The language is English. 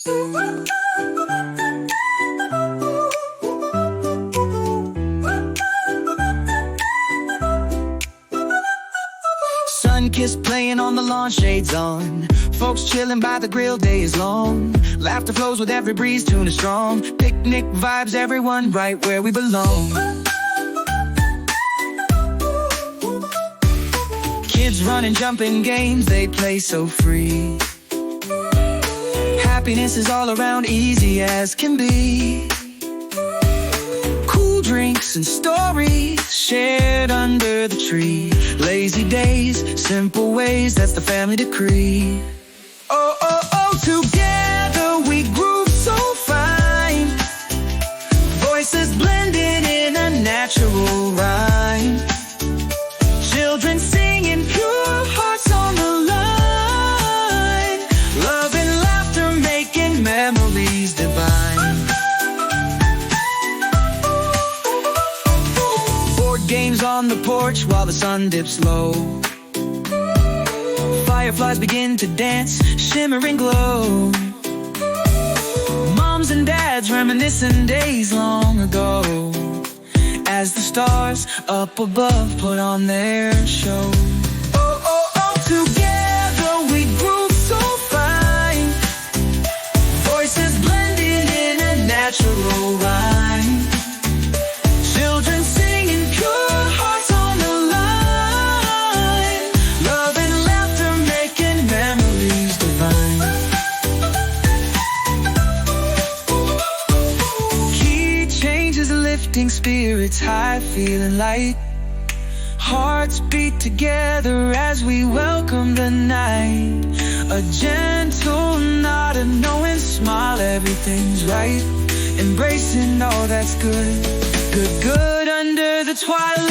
Sun-kissed playing on the lawn, shades on. Folks chilling by the grill, day is long. Laughter flows with every breeze, tune is strong. Picnic vibes, everyone right where we belong. Kids running, jumping games, they play so free. Happiness is all around, easy as can be. Cool drinks and stories shared under the tree. Lazy days, simple ways, that's the family decree. Oh, oh, oh, together we groove so fine. Voices blending in a natural rhyme. Children singing, pure hearts on the line. Love and laughter making memories divine. Board games on the porch while the sun dips low. Fireflies begin to dance, shimmering glow. Moms and dads reminiscing days long ago, as the stars up above put on their show. Oh, oh, oh, together we groove so fine. Voices blending in a natural rhyme. Children singing, pure hearts on the line. Love and laughter making memories divine. Key changes lifting spirits high, feeling light. Hearts beat together as we welcome the night. A gentle nod, a knowing smile, everything's right. Embracing all that's good, good, good under the twilight.